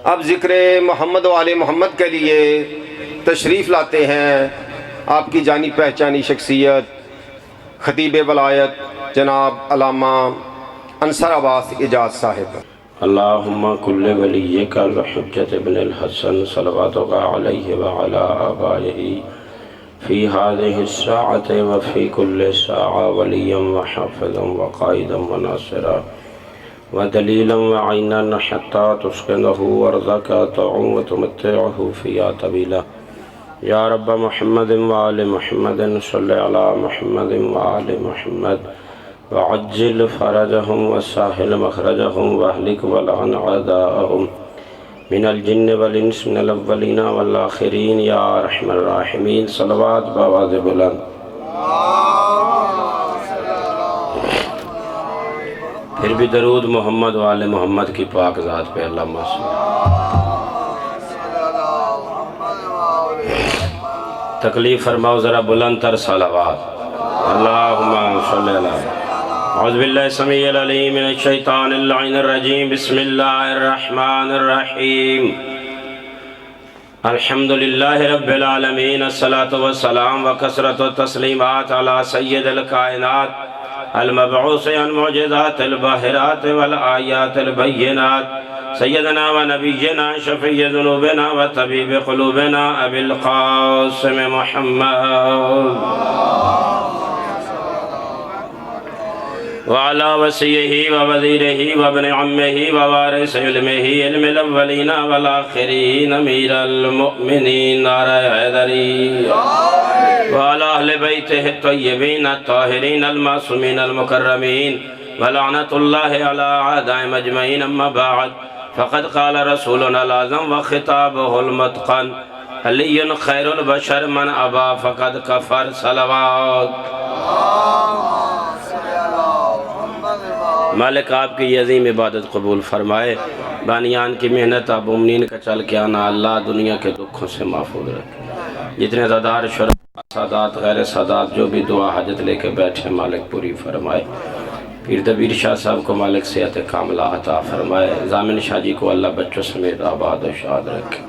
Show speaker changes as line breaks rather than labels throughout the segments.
اب ذکر محمد و آل محمد کے لیے تشریف لاتے ہیں آپ کی جانی پہچانی شخصیت خطیب ولایت جناب علامہ انصر عباس اجاز صاحب۔
اللہم کل ولیک الحجت ابن الحسن صلواتک علیہ وعلا آبائہ فی هذه الساعة وفی کل ساعة ولیا وحافظا وقائدا وناصرا ودلیلا وعینا حتی تسکنہ ورزک طعم وتمتعہ فیہا طویلا یا رب محمد وآل محمد صلی علی محمد وآل محمد وعجل فرجهم وساحل مخرجهم واهلك ولعن اعداءهم من الجن والانس من الاولین والآخرین یا ارحم الراحمین۔ صلوات بآواز بلند۔ پھر بھی درود محمد و آل محمد کی پاک ذات پہ اللہم صلی۔ تکلیف فرماؤ ذرا بلند تر صلوات۔ اللہم صلی اللہ۔ اعوذ باللہ السمیع العلیم من الشیطان اللعین الرجیم، بسم اللہ الرحمن الرحیم۔ الحمدللہ رب العالمین، الصلاة والسلام وکثرت التسلیمات علی سید الکائنات المبعوث عن معجزات الباہرات والآیات البینات سیدنا و نبینا شفیع ذنوبنا و طبیب قلوبنا ابی القاسم محمد وعلى وصيه ووزيره وابن عمه ووارث علمه علم الأولين والآخرين أمير المؤمنين نعرہ حیدری وعلى أهل بيته الطيبين الطاهرين المعصومين المكرمين ولعنة الله على أعدائهم أجمعين، أما بعد فقد قال رسولنا الأعظم وخطابه المتقن علي خير البشر من أبى فقد كفر۔ صلوات۔ مالک آپ کی یہ عظیم عبادت قبول فرمائے، بانیان کی محنت اب امنین کا چل کے آنا اللہ دنیا کے دکھوں سے محفوظ رکھے۔ جتنے زدار شرف سادات غیر سادات جو بھی دعا حاجت لے کے بیٹھے مالک پوری فرمائے۔ پیر دبیر شاہ صاحب کو مالک صحت کاملہ عطا فرمائے۔ ضامن شاہ جی کو اللہ بچوں سمیت آباد و شاد رکھے۔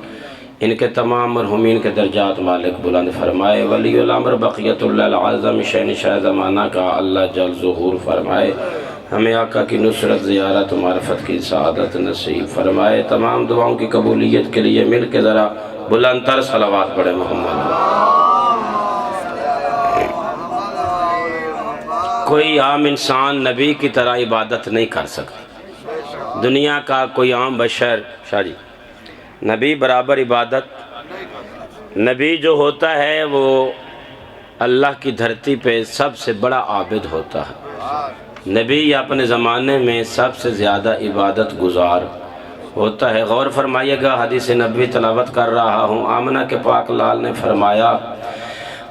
ان کے تمام مرحومین کے درجات مالک بلند فرمائے۔ ولی الامر بقیت اللہ العظم شہنشاہ زمانہ کا اللہ جل ظہور فرمائے۔ ہمیں آقا کی نصرت زیارت و معرفت کی سعادت نصیب فرمائے۔ تمام دعاؤں کی قبولیت کے لیے مل کے ذرا بلند تر صلوات پڑھے محمد۔ کوئی عام انسان نبی کی طرح عبادت نہیں کر سکتا۔ دنیا کا کوئی عام بشر شاہ جی نبی برابر عبادت۔ نبی جو ہوتا ہے وہ اللہ کی دھرتی پہ سب سے بڑا عابد ہوتا ہے۔ نبی اپنے زمانے میں سب سے زیادہ عبادت گزار ہوتا ہے۔ غور فرمائیے گا، حدیث نبوی تلاوت کر رہا ہوں، آمنہ کے پاک لال نے فرمایا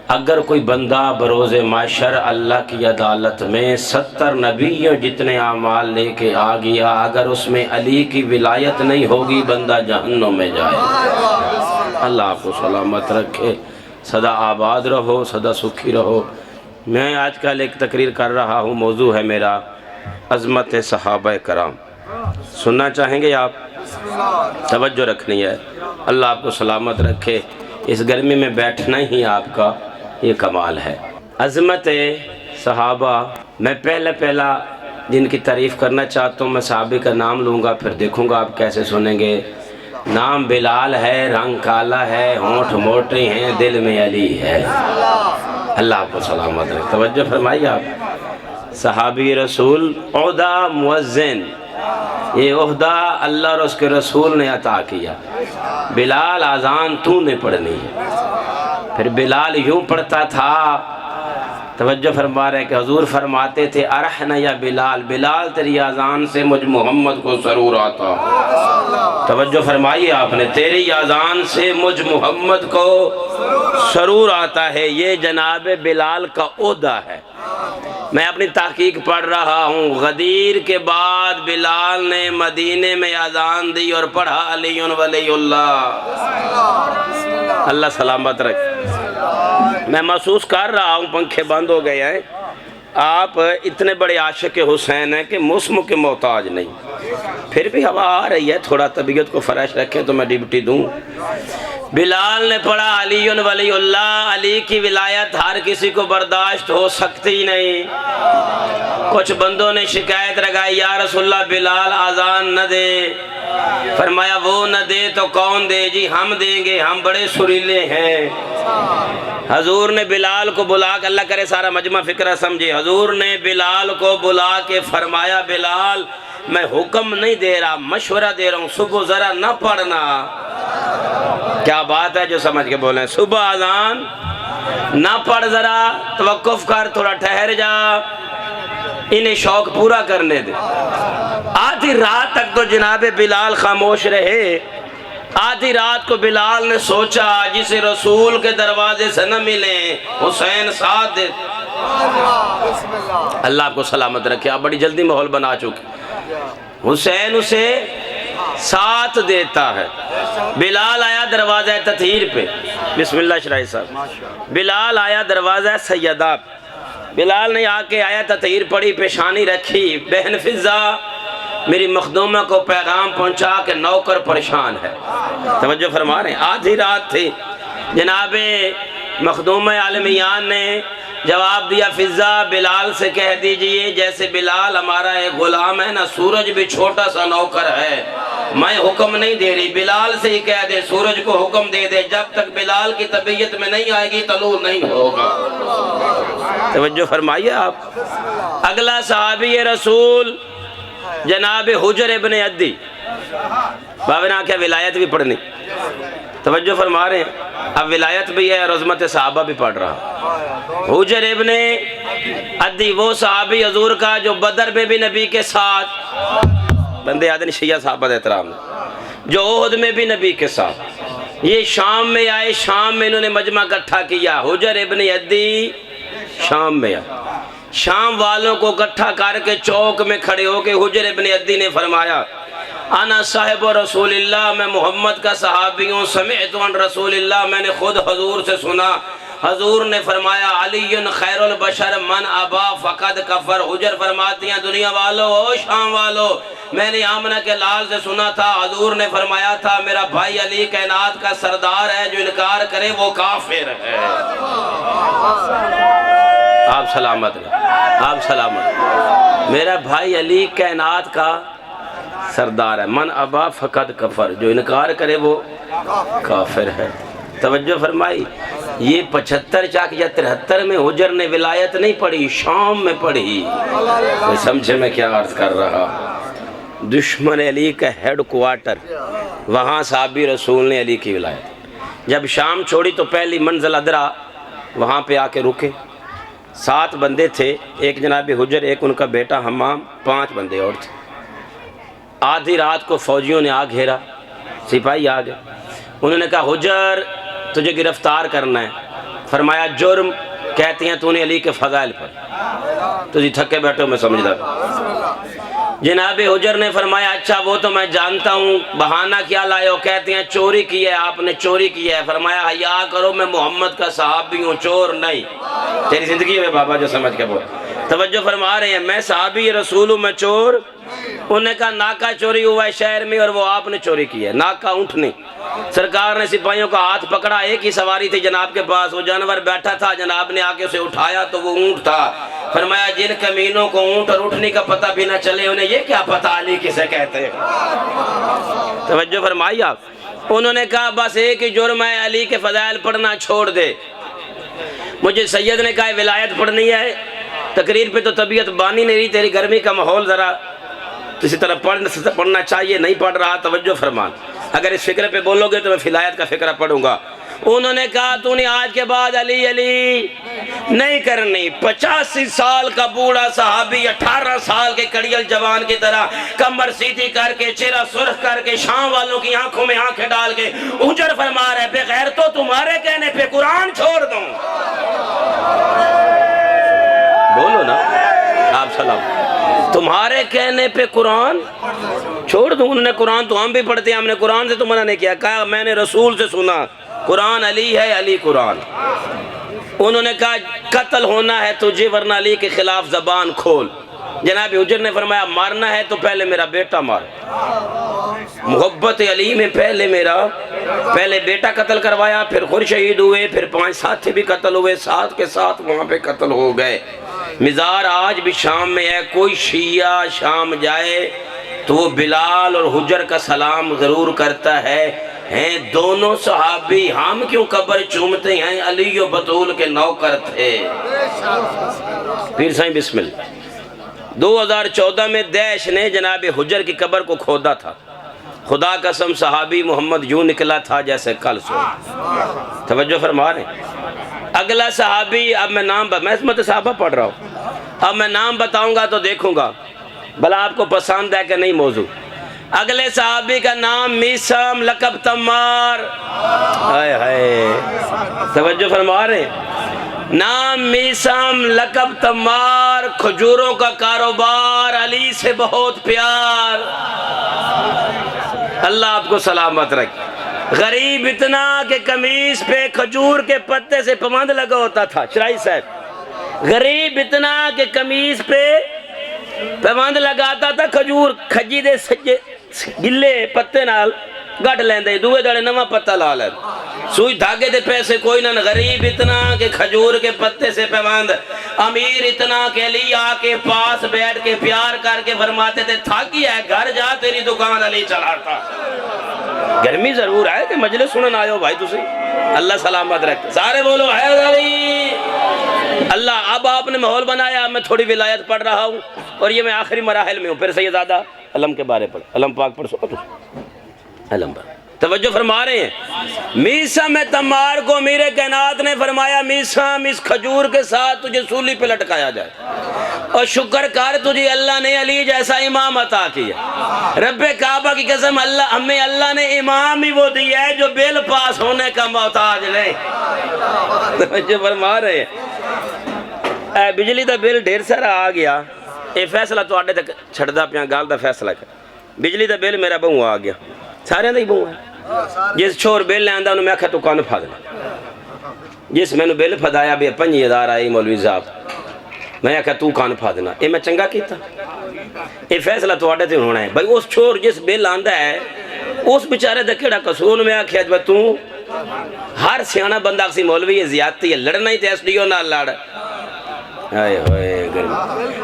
اگر کوئی بندہ بروز معاشر اللہ کی عدالت میں 70 نبیوں جتنے اعمال لے کے آ گیا، اگر اس میں علی کی ولایت نہیں ہوگی بندہ جہنم میں جائے۔ اللہ آپ کو سلامت رکھے، سدا آباد رہو، سدا سکھی رہو۔ میں آج کل ایک تقریر کر رہا ہوں، موضوع ہے میرا عظمت صحابہ کرام۔ سننا چاہیں گے آپ؟ توجہ رکھنی ہے۔ اللہ آپ کو سلامت رکھے۔ اس گرمی میں بیٹھنا ہی آپ کا یہ کمال ہے۔ عظمت صحابہ، میں پہلا جن کی تعریف کرنا چاہتا ہوں، میں صحابی کا نام لوں گا پھر دیکھوں گا آپ کیسے سنیں گے۔ نام بلال ہے، رنگ کالا ہے، ہونٹ موٹے ہیں، دل میں علی ہے۔ اللہ آپ کو سلامت رکھے۔ توجہ فرمائیے آپ، صحابی رسول عہدہ مؤذن، یہ عہدہ اللہ اور اس کے رسول نے عطا کیا۔ بلال اذان تو نے پڑھنی ہے۔ پھر بلال یوں پڑھتا تھا، توجہ فرما رہے کہ حضور فرماتے تھے ارحنا یا بلال، بلال تیری اذان سے مجھ محمد کو سرور آتا۔ توجہ فرمائیے آپ نے، تیری اذان سے مجھ محمد کو سرور آتا ہے۔ یہ جناب بلال کا عہدہ ہے۔ میں اپنی تحقیق پڑھ رہا ہوں، غدیر کے بعد بلال نے مدینے میں اذان دی اور پڑھا علی ولی اللہ۔ اللہ سلامت رکھے۔ میں محسوس کر رہا ہوں، پنکھے بند ہو گئے ہیں، آپ اتنے بڑے عاشق حسین ہیں کہ مسم کے محتاج نہیں۔ پھر بھی ہوا آ رہی ہے، تھوڑا طبیعت کو فریش رکھیں تو میں ڈیوٹی دوں۔ بلال نے پڑھا علی ولی اللہ، علی کی ولایت ہر کسی کو برداشت ہو سکتی نہیں۔ کچھ بندوں نے شکایت لگائی، یا رسول اللہ بلال اذان نہ دے۔ فرمایا وہ نہ دے تو کون دے؟ جی ہم دیں گے، ہم بڑے سریلے ہیں۔ حضور نے بلال کو بلا کے، اللہ کرے سارا مجمع فکرہ سمجھے، حضور نے بلال کو بلا کے فرمایا بلال میں حکم نہیں دے رہا، مشورہ دے رہا ہوں، صبح ذرا نہ پڑھنا۔ کیا بات ہے جو سمجھ کے بولیں، صبح اذان نہ پڑھ، ذرا توقف کر، تھوڑا ٹھہر جا، انہیں شوق پورا کرنے دے۔ آدھی رات تک تو جناب بلال خاموش رہے۔ آدھی رات کو بلال نے سوچا جسے رسول کے دروازے سے نہ ملیں حسین ساتھ دے۔ اللہ آپ کو سلامت رکھے، آپ بڑی جلدی ماحول بنا چکے۔ حسین اسے ساتھ دیتا ہے۔ بلال آیا دروازہ تطہیر پہ، بسم اللہ شرائی صاحب، بلال آیا دروازہ سیدہ پہ۔ بلال نے آ کے آیا تطہیر پڑھی، پیشانی رکھی، بہن فضا میری مخدومہ کو پیغام پہنچا کہ نوکر پریشان ہے۔ توجہ فرما رہے ہیں، آدھی رات تھی، جناب مخدومہ عالمیان نے جواب دیا، فضا بلال سے کہہ دیجئے جیسے بلال ہمارا ایک غلام ہے نا، سورج بھی چھوٹا سا نوکر ہے، میں حکم نہیں دے رہی، بلال سے ہی کہہ دے سورج کو حکم دے دے، جب تک بلال کی طبیعت میں نہیں آئے گی طلوع نہیں ہوگا۔ توجہ فرمائیے آپ۔ اگلا صحابی رسول جناب حجر ابن عدی، بابا نے کیا ولایت بھی پڑھنی، توجہ فرما رہے ہیں، اب ولایت بھی ہے اور عظمت صحابہ بھی پڑھ رہا۔ حجر ابن عدی وہ صحابی حضور کا جو بدر میں بھی نبی کے ساتھ، بندے آدھے شیعہ صحابہ احترام، جو احد میں بھی نبی کے ساتھ، یہ شام میں آئے، شام میں انہوں نے مجمع اکٹھا کیا۔ حجر ابن عدی شام میں آئے، شام والوں کو اکٹھا کر کے چوک میں کھڑے ہو کے حجر ابن عدی نے فرمایا، انا صاحب رسول اللہ، میں محمد کا صحابی ہوں، سمعت عن رسول اللہ، میں نے خود حضور سے سنا۔ حضور نے فرمایا علی خیر البشر من ابا فقد کفر۔ حجر فرماتی ہیں دنیا والو، او شام والو، میں نے آمنہ کے لال سے سنا تھا، حضور نے فرمایا تھا میرا بھائی علی کائنات کا سردار ہے، جو انکار کرے وہ کافر ہے۔ آپ سلامت رہے، آپ سلامت۔ میرا بھائی علی کائنات کا سردار ہے، من ابا فقد کفر، جو انکار کرے وہ کافر ہے۔ توجہ فرمائی، یہ 75 چاک یا 73 میں حجر نے ولایت نہیں پڑھی، شام میں پڑھی۔ کوئی سمجھے میں کیا عرض کر رہا؟ دشمن علی کا ہیڈ کوارٹر، وہاں صحابی رسول نے علی کی ولایت۔ جب شام چھوڑی تو پہلی منزل ادرا، وہاں پہ آ کے رکے۔ 7 بندے تھے، ایک جناب حجر، ایک ان کا بیٹا حمام، 5 بندے اور تھے۔ آدھی رات کو فوجیوں نے آ گھیرا، سپاہی آ گئے، انہوں نے کہا حجر تجھے گرفتار کرنا ہے۔ فرمایا جرم؟ کہتے ہیں تو نے علی کے فضائل پر، تجھے تھکے بیٹھو میں سمجھدار۔ جناب حجر نے فرمایا اچھا وہ تو میں جانتا ہوں، بہانہ کیا لائے ہو؟ کہتے ہیں چوری کی ہے، آپ نے چوری کی ہے۔ فرمایا حیا کرو، میں محمد کا صحابی ہوں، چور نہیں۔ تیری زندگی میں بابا جو سمجھ کے بول، توجہ فرما رہے ہیں، میں صحابی رسول ہوں، میں چور۔ انہوں نے کہا ناکہ چوری ہوا ہے شہر میں اور وہ آپ نے چوری کی ہے، ناکہ اونٹ نہیں۔ سرکار نے سپاہیوں کا ہاتھ پکڑا، ایک ہی سواری تھی جناب کے پاس، وہ جانور بیٹھا تھا، جناب نے آ کے اسے اٹھایا تو وہ اونٹ تھا۔ فرمایا جن کمینوں کو اونٹ اور اٹھنے کا پتہ بھی نہ چلے انہیں یہ کیا پتہ علی کسے کہتے ہیں۔ توجہ فرمائی آپ۔ انہوں نے کہا بس ایک ہی جرم ہے، علی کے فضائل پڑھنا چھوڑ دے۔ مجھے سید نے کہا ولایت پڑھنی ہے، تقریر پہ تو طبیعت بانی نہیں رہی، تیری گرمی کا ماحول ذرا اسی طرح پڑھنا چاہیے، نہیں پڑھ رہا۔ توجہ فرمان، اگر اس فکر پہ بولو گے تو میں ولایت کا فکرہ پڑھوں گا۔ انہوں نے کہا تو نے آج کے بعد علی علی نہیں کرنی۔ 85 سال کا بوڑھا صحابی 18 سال کے کڑیل جوان کی طرح کمر سیدھی کر کے، چہرہ سرخ کر کے، شام والوں کی آنکھوں میں آنکھیں ڈال کے حجر فرما رہے بغیر تو تمہارے کہنے پہ قرآن چھوڑ دوں۔ بولو نا آپ سلام، تمہارے کہنے پہ قرآن چھوڑ دوں۔ انہوں نے قرآن تو ہم بھی پڑھتے ہیں، ہم نے قرآن سے تو منع نہیں کیا، کہا میں نے رسول سے سنا قرآن علی ہے، علی قرآن۔ انہوں نے کہا قتل ہونا ہے تجھے ورنہ علی کے خلاف زبان کھول۔ جناب حجر نے فرمایا مارنا ہے تو پہلے میرا بیٹا مار. محبت علی میں پہلے بیٹا قتل کروایا, پھر خود شہید ہوئے, پھر 5 ساتھی بھی قتل ہوئے, ساتھ کے ساتھ وہاں پہ قتل ہو گئے. مزار آج بھی شام میں ہے, کوئی شیعہ شام جائے تو وہ بلال اور حجر کا سلام ضرور کرتا ہے. ہیں دونوں صحابی, ہم کیوں قبر چومتے ہیں, علی و بطول کے نوکر تھے. پیر سائیں بسم اللہ. 2014 میں داعش نے جناب حجر کی قبر کو کھودا تھا. خدا قسم صحابی محمد یوں نکلا تھا جیسے کل سو. توجہ فرما رہے ہیں. اگلا صحابی, اب میں نام میں اسمت صحابہ پڑھ رہا ہوں, اب میں نام بتاؤں گا تو دیکھوں گا بھلا آپ کو پسند ہے کہ نہیں موضوع. اگلے صحابی کا نام میثم لقب تمار. ہائے ہائے, توجہ فرما رہے ہیں. نام میثم لقب تمار, کھجوروں کا کاروبار, علی سے بہت پیار. اللہ آپ کو سلامت رکھے. غریب اتنا کہ قمیص پہ کھجور کے پتے سے پابند لگا ہوتا تھا. شرائی صاحب, غریب اتنا کہ قمیص پہ پابند لگاتا تھا کھجور, کھجی دے سجے گلے پتے نال گھٹ لیندے, دوے دڑے نواں پتہ لا لے. سوئی دھاگے دے پیسے کوئی نہ. غریب اتنا کہ کھجور کے پتے سے پابند, امیر اتنا کہ علی آ کے پاس بیٹھ کے پیار کر کے فرماتے تھے تھاکی ہے گھر جا تیری دکان علی چلاتا. گرمی ضرور ہے کہ مجلس سنن آئے ہو بھائی تسی. اللہ سلامت رکھے. سارے بولو حیدری. اللہ اب آپ نے ماحول بنایا, میں تھوڑی ولایت پڑھ رہا ہوں اور یہ میں آخری مراحل میں ہوں. پھر سیدزادہ علم کے بارے پڑھ, علم پاک پڑھ سکو تو علم پر توجہ فرما رہے ہیں. میثم تمار کو امیر کائنات نے فرمایا میثم اس کھجور کے ساتھ تجھے سولی پہ لٹکایا جائے اور شکر کر تجھے اللہ نے علی جیسا امام عطا کیا. رب کعبہ کی قسم اللہ ہمیں اللہ نے امام ہی وہ دیا ہے جو بل پاس ہونے کا محتاج نہیں. توجہ فرما رہے ہیں. بجلی دا بل ڈھیر سارا آ گیا, یہ فیصلہ تو آڈے تک چھڑ دا پیا گال دا فیصلہ کر. بجلی دا بل میرا بہو آ گیا, سارے دا ہی بہو ہے. جس چھوڑ بل لے آندہ انہوں میں آکھا تو کان پھادنا. جس میں نے بل پھدایا بھی 5000 آئی مولوی صاحب, میں آکھا تو کان پھادنا. یہ میں چنگا کیتا, یہ فیصلہ تو آڈے تھے ہونا ہے. بھائی اس چھوڑ جس بل آندہ ہے اس بچارے دکھڑا قصور میں آکھا ہے تو ہر سیانہ بندہ کسی مولوی زیادتی ہے, لڑنا ہی تے ایس ڈیو نہ لڑ.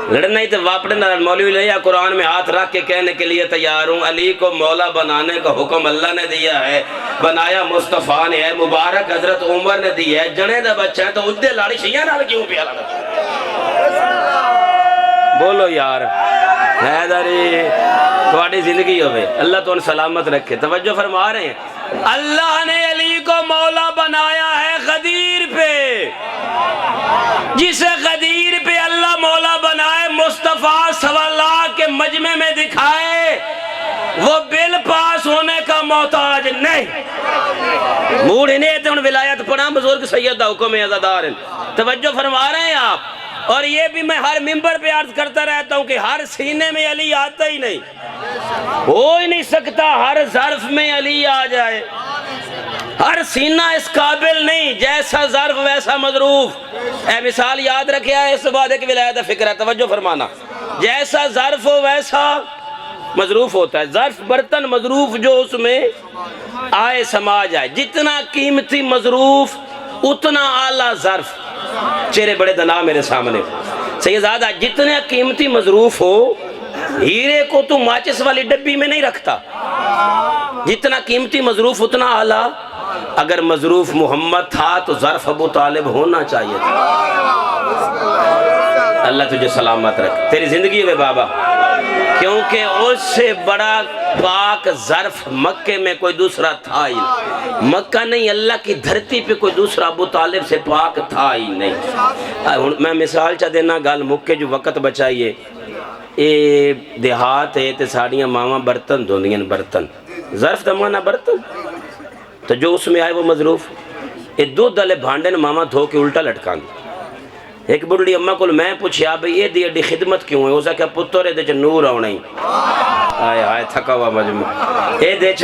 لڑنا ہی تو واپڑے نہ مولوی لیا. قرآن میں ہاتھ رکھ کے کہنے کے لیے تیار ہوں علی کو مولا بنانے کا حکم اللہ نے دیا ہے, بنایا مصطفیٰ نے ہے, مبارک حضرت عمر نے دی ہے. جنے دا بچہ ہے تو ادھے لاڑی شیعہ نال کیوں پیا لڑا. بولو یار حیدری تھوڑی زندگی ہوئے, اللہ تو ان سلامت رکھے. توجہ فرما رہے ہیں. اللہ نے علی کو مولا بنایا ہے غدیر پہ. جسے غدیر پہ اللہ مولا بنائے, مصطفیٰ سواللہ کے مجمع میں دکھائے, وہ بل پاس ہونے کا محتاج نہیں. موڑ انہیں تھے ان ولایت پڑھا بزرگ سید دا حکم عزادار. توجہ فرما رہے ہیں آپ. اور یہ بھی میں ہر ممبر پہ عرض کرتا رہتا ہوں کہ ہر سینے میں علی آتا ہی نہیں, ہو ہی نہیں سکتا ہر ظرف میں علی آ جائے. ہر سینہ اس قابل نہیں, جیسا ظرف ویسا مظروف. اے مثال یاد رکھے ہے, اس بعد ایک ولایت فکر ہے, توجہ فرمانا. جیسا ظرف ہو ویسا مظروف ہوتا ہے. ظرف برتن مظروف جو اس میں آئے سما جائے. جتنا قیمتی مظروف اتنا اعلیٰ ظرف. چہرے بڑے دنا میرے سامنے. سیدزادہ جتنا قیمتی مظروف ہو, ہیرے کو تو ماچس والی ڈبی میں نہیں رکھتا. جتنا قیمتی مظروف اتنا اعلیٰ. اگر مظروف محمد تھا تو ظرف ابو طالب ہونا چاہیے تھا. اللہ تجھے سلامت رکھ, تیری زندگی ہے بابا. کیونکہ اس سے بڑا پاک ظرف مکے میں کوئی دوسرا تھا ہی نہیں. مکہ نہیں, اللہ کی دھرتی پہ کوئی دوسرا ابو طالب سے پاک تھا ہی نہیں. میں مثال چاہ دینا گال مکے جو وقت بچائیے. اے دیہات ہے تے ساڑیاں ماما برتن دھوندیاں, برتن ظرف دمانا برتن, تو جو اس میں آئے وہ مظروف. یہ دو دلے بھانڈے نے ماما دھو کے الٹا لٹکان. ایک بڑھڑی اماں کو میں پوچھیا بھئی یہ دی اڈی خدمت کیوں ہے؟ اسا کہ پتر دے چ نور آنا ہی. آئے آئے تھکا ہوا مجموع. اے دے چ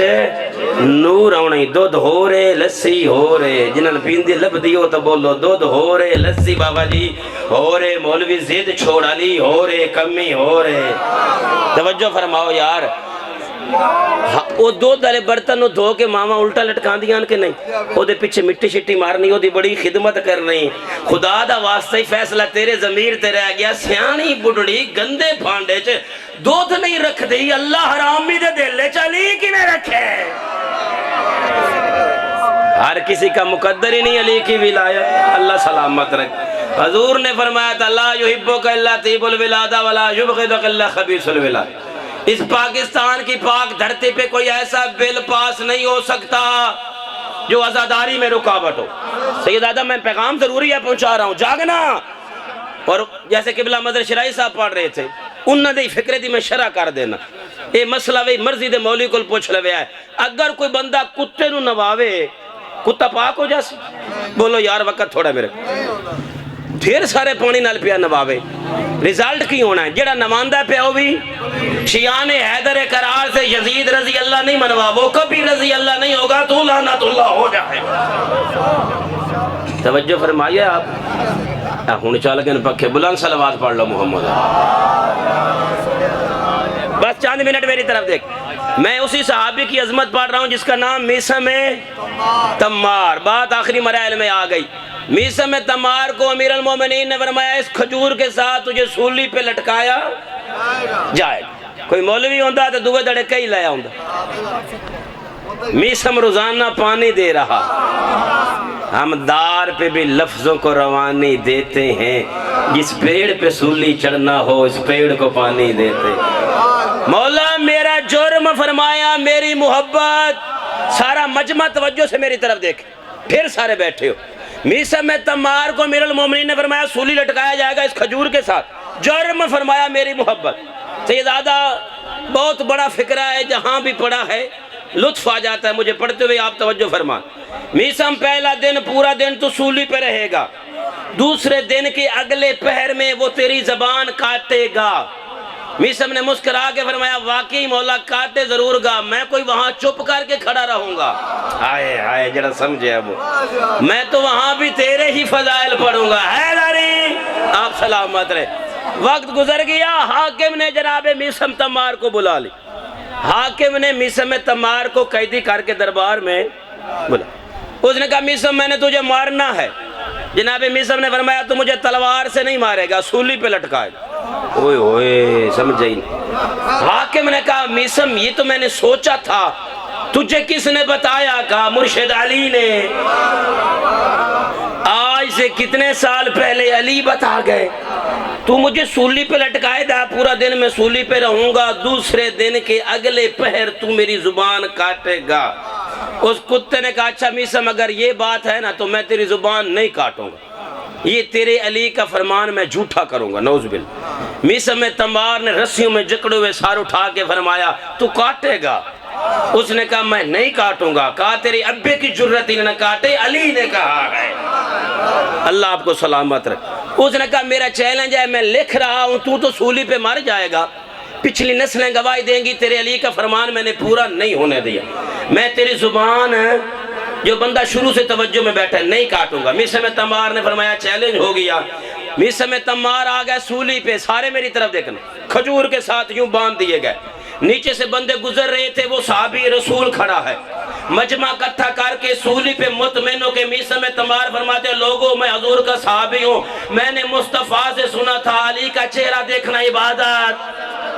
نور آنے دودھ ہو رہے لسی ہو رہے جنہاں پیندی لب دیو تو بولو دودھ ہو رہے لسی بابا جی ہو رہے مولوی زید چھوڑ علی ہو رہے کمی ہو رہے توجہ فرماؤ یار وہ دودھ والے برتن نو دھو کے ماما الٹا لٹکان دیاں کہ نہیں وہ دے پیچھے مٹی شٹی مارنی وہ دی بڑی خدمت کرنی خدا دا واسطہ ہی فیصلہ تیرے ضمیر تے رہ گیا سیانی بڑھڑی گندے پھانڈے چ دودھ نہیں رکھ دی اللہ حرامی دے دلے چلی کی میں رکھے ہر کسی کا مقدر ہی نہیں علی کی ولایت اللہ سلامت رکھ حضور نے فرمایا تھا لا یحبک الا طیب الولادہ ولا یبغضک الا خبیث الولادہ اس پاکستان کی پاک دھرتی پہ کوئی ایسا بل پاس نہیں ہو سکتا جو عزاداری میں رکاوٹ ہو سید آدم میں پیغام ضروری ہے پہنچا رہا ہوں جاگنا اور جیسے قبلہ مدر شرائی صاحب پڑھ رہے تھے انہوں نے فکرے دی میں شرح کر دینا یہ مسئلہ وہی مرضی دے مولی کو پوچھ لوے ہے اگر کوئی بندہ کتے نو نواوے کتا پاک ہو جاسی بولو یار وقت تھوڑا میرے ڈھیر سارے پانی نال پیا نواوے ریزلٹ کی ہونا ہے جڑا نماندہ پہ ہو بھی شیعان حیدر قرار سے یزید رضی اللہ نہیں منوا وہ کبھی رضی اللہ نہیں ہوگا تو لعنت اللہ ہو جائے توجہ فرمائیے آپ ہون چال گئے پکھے بلند صلوات پڑھ لو محمد بس چاند منٹ میری طرف دیکھ میں اسی صحابی کی عظمت پڑھ رہا ہوں جس کا نام میسم تمار بات آخری مراحل میں آ گئی میسم تمار کو امیر المومنین نے فرمایا اس کھجور کے ساتھ تجھے سولی پہ لٹکایا جائے کوئی مولوی ہوندہ تو دوے دڑے کئی لیا ہوندہ میسم روزانہ پانی دے رہا ہم دار پہ بھی لفظوں کو روانی دیتے ہیں جس پیڑ پہ سولی چڑھنا ہو اس پیڑ کو پانی دیتے مولا میرا جرم فرمایا میری محبت سارا مجمع توجہ سے میری طرف دیکھ پھر سارے بیٹھے ہو میسم تمار کو امیر المومنین نے فرمایا سولی لٹکایا جائے گا اس کھجور کے ساتھ جرم فرمایا میری محبت سیدادہ بہت بڑا فکرہ ہے جہاں بھی پڑھا ہے لطف آ جاتا ہے مجھے پڑھتے ہوئے آپ توجہ فرمان میسم پہلا دن پورا دن تو سولی پہ رہے گا دوسرے دن کے اگلے پہر میں وہ تیری زبان کاٹے گا میسم نے مسکرا کے فرمایا واقعی مولا کاٹے ضرور گا میں کوئی وہاں چپ کر کے کھڑا رہوں گا آئے آئے جڑا سمجھے ابو میں تو وہاں بھی تیرے ہی فضائل پڑھوں گا ہے داری آپ سلامت رہے وقت گزر گیا حاکم نے جناب میسم تمار کو بلا لی حاکم نے میسم تمار کو قیدی کر کے دربار میں بلا اس نے کہا میسم میں نے تجھے مارنا ہے جناب میسم نے فرمایا تو مجھے تلوار سے نہیں مارے گا سولی پہ لٹکائے اوئے اوئے سمجھے ہی نہیں حاکم نے کہا میسم یہ تو میں نے سوچا تھا تجھے کس نے بتایا کہا مرشد علی نے آج سے کتنے سال پہلے علی بتا گئے تو مجھے سولی پہ لٹکائے دا پورا دن میں سولی پہ رہوں گا دوسرے دن کے اگلے پہر تو میری زبان کاٹے گا اس کتے نے کہا اچھا میسم اگر یہ بات ہے نا تو میں تیری زبان نہیں کاٹوں گا یہ تیرے علی کا فرمان میں جھوٹا کروں گا نعوذ باللہ میسم تمار نے رسیوں میں جکڑے ہوئے سار اٹھا کے فرمایا تو کاٹے گا اس نے کہا میں نہیں کاٹوں گا کہا تیرے ابے کی جرت ہی نہ کاٹے علی نے کہا ہے اللہ آپ کو سلامت رکھے اس نے کہا میرا چیلنج ہے میں لکھ رہا ہوں تو سولی پہ مر جائے گا پچھلی نسلیں گواہی دیں گی تیرے علی کا فرمان میں نے پورا نہیں ہونے دیا میں تیری زبان جو بندہ شروع سے توجہ میں بیٹھا نہیں کاٹوں گا میسم تمار نے فرمایا چیلنج ہو گیا میسم تمار آ گیا سولی پہ سارے میری طرف دیکھنا کھجور کے ساتھ یوں باندھ دیے گئے نیچے سے بندے گزر رہے تھے وہ صحابی رسول کھڑا ہے مجمع اکٹھا کر کے سولی پہ مطمئن ہو کے میسم تمار فرماتے لوگوں میں حضور کا صحابی ہوں میں نے مصطفیٰ سے سنا تھا علی کا چہرہ دیکھنا عبادت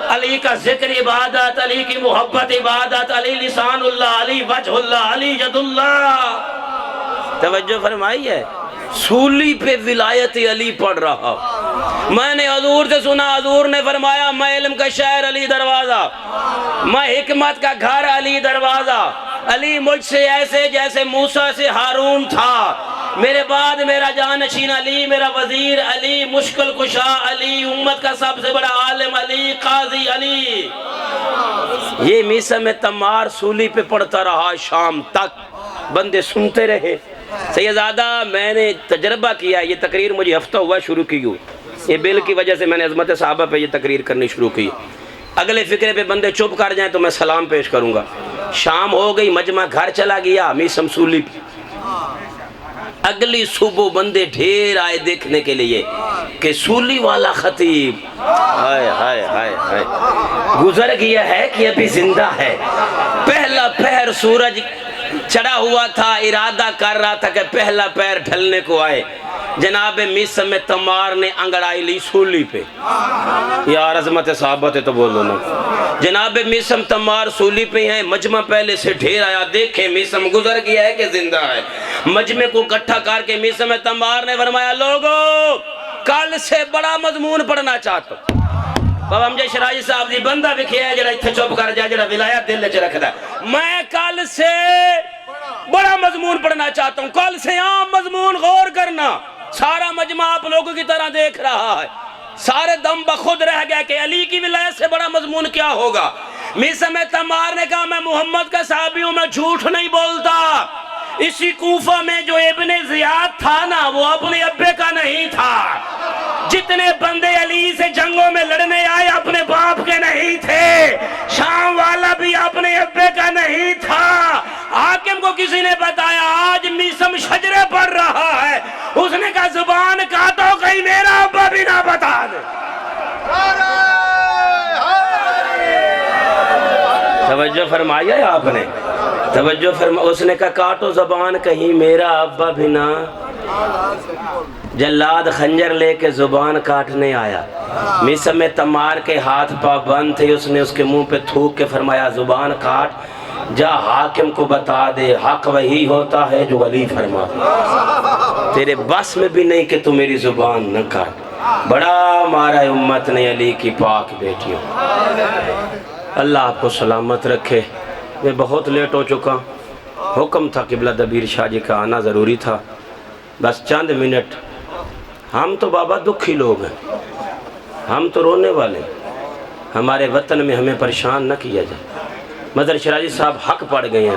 علی کا ذکر عبادت علی کی محبت عبادت علی لسان اللہ علی وجہ اللہ علی ید اللہ توجہ فرمائی ہے سولی پہ ولایت علی پڑھ رہا میں نے حضور سے سنا حضور نے فرمایا میں علم کا شہر علی دروازہ میں حکمت کا گھر علی دروازہ علی مجھ سے ایسے جیسے موسیٰ سے ہارون تھا میرے بعد میرا جانشین علی میرا وزیر علی مشکل کشا علی امت کا سب سے بڑا عالم علی قاضی علی یہ میسم تمار سولی پہ پڑھتا رہا شام تک بندے سنتے رہے سیدزادہ میں نے تجربہ کیا یہ تقریر مجھے ہفتہ ہوا شروع کی ہوئی یہ بل کی وجہ سے میں نے عظمت صحابہ پہ یہ تقریر کرنی شروع کی اگلے فکرے پہ بندے چپ کر جائیں تو میں سلام پیش کروں گا شام ہو گئی، مجمع گھر چلا گیا، میسم سولی پہ۔ اگلی صبح بندے ڈھیر آئے دیکھنے کے لیے کہ سولی والا خطیب ہائے ہائے ہائے ہائے گزر گیا ہے کہ ابھی زندہ ہے۔ پہلا پہر سورج چڑھا ہوا تھا، ارادہ کر رہا تھا کہ پہلا پیر ڈھلنے کو آئے، جناب میسم تمار نے انگڑائی لی سولی پہ۔ یار عظمت صحابت ہے تو بولو نا۔ جناب میسم تمار سولی پہ ہیں، مجمع پہلے سے ڈھیر آیا، دیکھیں میسم گزر گیا ہے کہ زندہ ہے۔ مجمع کو اکٹھا کر کے میسم تمار نے فرمایا لوگو کل سے بڑا مضمون پڑھنا چاہتا ہوں۔ بابا امجد شرائع صاحب دی بندہ بکھیا ہے جڑا اتھے چپ کر جائے، جڑا ولایت دل چ رکھدا ہے، میں کل سے بڑا مضمون پڑھنا چاہتا ہوں، کل سے عام مضمون غور کرنا۔ سارا مجمع آپ لوگوں کی طرح دیکھ رہا ہے، سارے دم بخود رہ گئے کہ علی کی ولایت سے بڑا مضمون کیا ہوگا۔ میسم تمار نے کہا میں محمد کا صحابی ہوں، میں جھوٹ نہیں بولتا۔ اسی کوفہ میں جو ابن زیاد تھا نا وہ اپنے ابے کا نہیں تھا، جتنے بندے علی سے جنگوں میں لڑنے آئے اپنے باپ کے نہیں تھے، شام والا بھی اپنے ابے کا نہیں تھا۔ حاکم کو کسی نے بتایا آج میسم شجرے پڑھ رہا ہے، اس نے کہا زبان کاٹو کہیں میرا ابا بھی نہ بتا دے۔ توجہ فرمایا ہے آپ نے، توجہ فرمایا۔ اس نے کہا کاٹو زبان کہیں میرا ابا بھی نہ۔ جلاد خنجر لے کے زبان کاٹنے آیا، میسم تمار کے ہاتھ پا بند تھے، اس نے اس کے منہ پہ تھوک کے فرمایا زبان کاٹ، جا حاکم کو بتا دے حق وہی ہوتا ہے جو علی فرما، تیرے بس میں بھی نہیں کہ تو میری زبان نہ کاٹ۔ بڑا مارا امت نے علی کی پاک بیٹیوں۔ اللہ آپ کو سلامت رکھے۔ میں بہت لیٹ ہو چکا، حکم تھا قبلہ دبیر شاہ جی کا آنا ضروری تھا، بس چند منٹ۔ ہم تو بابا دکھی لوگ ہیں، ہم تو رونے والے ہیں، ہمارے وطن میں ہمیں پریشان نہ کیا جائے۔ مظہر شرازی صاحب حق پڑ گئے ہیں،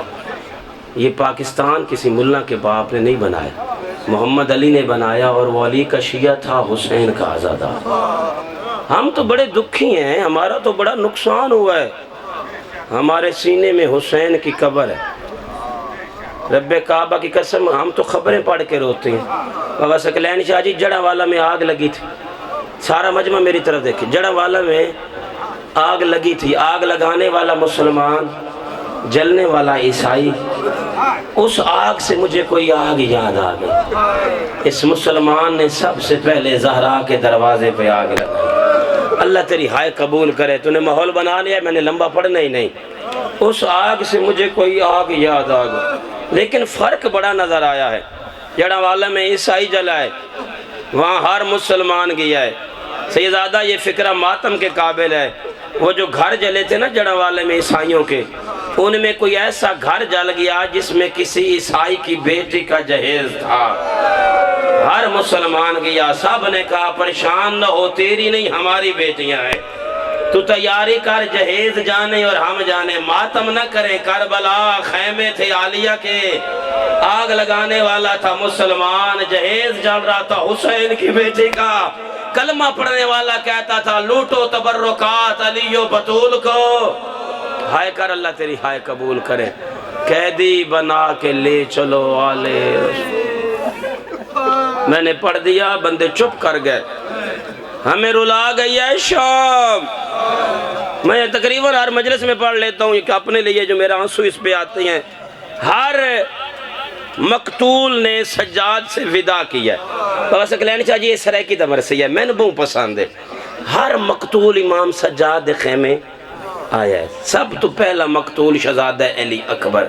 یہ پاکستان کسی ملا کے باپ نے نہیں بنایا، محمد علی نے بنایا، اور وہ علی کا شیعہ تھا، حسین کا آزادہ۔ ہم تو بڑے دکھی ہیں، ہمارا تو بڑا نقصان ہوا ہے، ہمارے سینے میں حسین کی قبر ہے، رب کعبہ کی قسم ہم تو خبریں پڑھ کے روتے ہیں۔ بابا ثقلین شاہ جی جڑا والا میں آگ لگی تھی، سارا مجمع میری طرف دیکھیں، جڑا والا میں آگ لگی تھی، آگ لگانے والا مسلمان، جلنے والا عیسائی، اس آگ سے مجھے کوئی آگ یاد آ گئی۔ اس مسلمان نے سب سے پہلے زہرا کے دروازے پہ آگ لگائی۔ اللہ تیری ہائے قبول کرے، تو نے ماحول بنا لیا، میں نے لمبا پڑھنا ہی نہیں۔ اس آگ سے مجھے کوئی آگ یاد آ گئی، لیکن فرق بڑا نظر آیا ہے۔ جڑا والا میں عیسائی جلائے وہاں ہر مسلمان گیا ہے۔ سیدزادہ یہ فکرہ ماتم کے قابل ہے، وہ جو گھر جلے تھے نا جڑا والے میں عیسائیوں کے، ان میں کوئی ایسا گھر جل گیا جس میں کسی عیسائی کی بیٹی کا جہیز تھا۔ ہر مسلمان گیا، سب نے کہا پریشان نہ ہو، تیری نہیں ہماری بیٹیاں ہیں، تو تیاری کر، جہیز جانے اور ہم جانے، ماتم نہ کریں۔ کربلا خیمے تھے عالیہ کے، آگ لگانے والا تھا مسلمان، جہیز جل رہا تھا حسین کی بیٹی کا، کلمہ پڑھنے والا کہتا تھا لوٹو تبرکات علی و بطول کو۔ ہائے کر، اللہ تیری ہائے قبول کرے۔ قیدی بنا کے لے چلو آلے رسول۔ میں نے پڑھ دیا، بندے چپ کر گئے، ہمیں رلا گئی ہے شام۔ میں تقریباً ہر مجلس میں پڑھ لیتا ہوں کہ اپنے لیے جو میرا آنسو اس پہ آتے ہیں، ہر مقتول نے سجاد سے ودا کیا ہے۔ بابا ثقلین شاہ جی یہ سرائکی دا مرثیہ ہے، میں نے بہت پسند ہے۔ ہر مقتول امام سجاد خیمے آیا ہے۔ سب تو پہلا مقتول شہزادہ علی اکبر،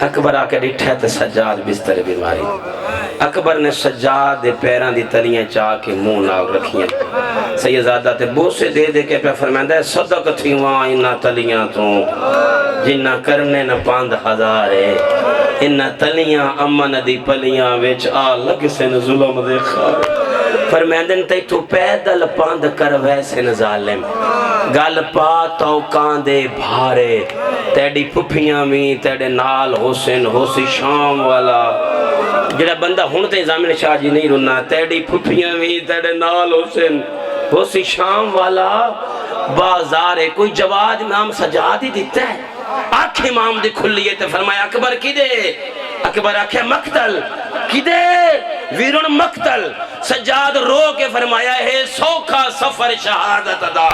اکبر آ کے ڈٹھا تے سجاد بستر بیماری، اکبر نے سجاد دے پیران دی تلیاں چاہ کے منہ نال رکھیاں، سیدزادہ تے بوسے دے دے کے پہ فرمائندہ ہے صدق تھی وہاں انہا تلیاں تو جنہ کرنے نہ 5000 ہے، انہا تلیاں امن دی پلیاں ویچ آ لگ سے نہ ظلم دے خار، فرمائندن تے تو پیدل پاند کر ویسے نہ ظالم، گل پا تو کاندے بھارے، تیڑی پھپیاں میں تیڑے نال حسین حسی شام والا، جڑا بندہ ہون تے زامن شاہ جی نہیں رونا، تیڑی پھپیاں میں تیڑے نال حسین حسی شام والا، بازارے کوئی جواد امام سجاد ہی دیتا ہے، اکھ امام دی کھلیے تے فرمایا اکبر کی دے؟ اکبر آکھیا مقتل کی دے؟ ویرون مقتل۔ سجاد رو کے فرمایا ہے سوکھا سفر شہادت دا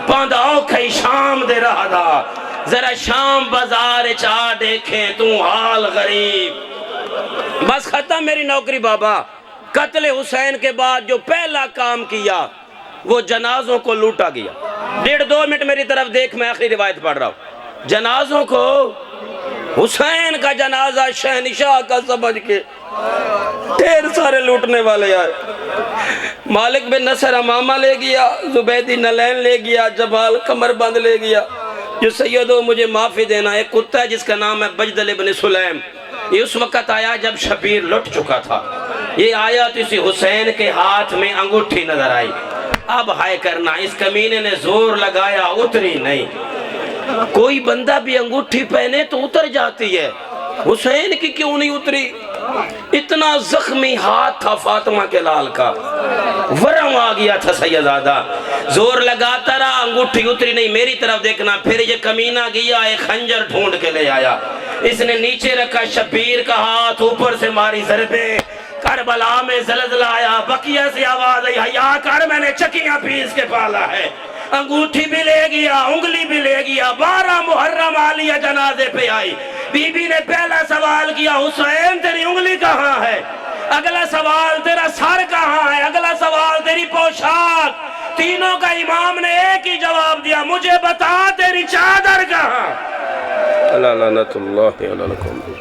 پاندہ اوکھائی شام دے رہا دا، ذرا شام بازار چاہ دیکھیں تو حال غریب۔ بس ختم میری نوکری بابا۔ قتل حسین کے بعد جو پہلا کام کیا وہ جنازوں کو لوٹا گیا۔ 1.5-2 منٹ میری طرف دیکھ، میں آخری روایت پڑھ رہا ہوں۔ جنازوں کو، حسین کا جنازہ شہنشاہ کا سمجھ کے ڈھیر سارے لوٹنے والے آئے۔ مالک بن نصر امامہ لے گیا، زبیدی نلین لے گیا، جمال کمر بند لے گیا۔ جو سیدو مجھے معافی دینا، ایک کتا ہے جس کا نام ہے بجدل ابن سلیم، یہ اس وقت آیا جب شبیر لٹ چکا تھا۔ یہ آیا تو اسی حسین کے ہاتھ میں انگوٹھی نظر آئی۔ اب ہائے کرنا، اس کمینے نے زور لگایا، اتری نہیں۔ کوئی بندہ بھی انگوٹھی پہنے تو اتر جاتی ہے، حسین کی کیوں نہیں اتری؟ اتنا زخمی ہاتھ تھا فاطمہ کے لال کا، ورم آ گیا تھا سیدزادہ، زور لگاتا رہا، انگوٹھی اتری نہیں۔ میری طرف دیکھنا، پھر یہ کمینہ گیا ایک خنجر ڈھونڈ کے لے آیا، اس نے نیچے رکھا شبیر کا ہاتھ، اوپر سے ماری ضربے، کربلا میں زلزلہ آیا، بقیہ سے آواز آئی حیا کر، میں نے چکیاں پیس کے پالا ہے۔ انگوٹھی بھی لے گیا، انگلی بھی لے گیا۔ 12 محرم عالیہ جنازے پہ آئی، بی بی نے پہلا سوال کیا حسین تیری انگلی کہاں ہے؟ اگلا سوال تیرا سر کہاں ہے؟ اگلا سوال تیری پوشاک۔ تینوں کا امام نے ایک ہی جواب دیا، مجھے بتا تیری چادر کہاں؟ اللہ لعنت اللہ علیکم۔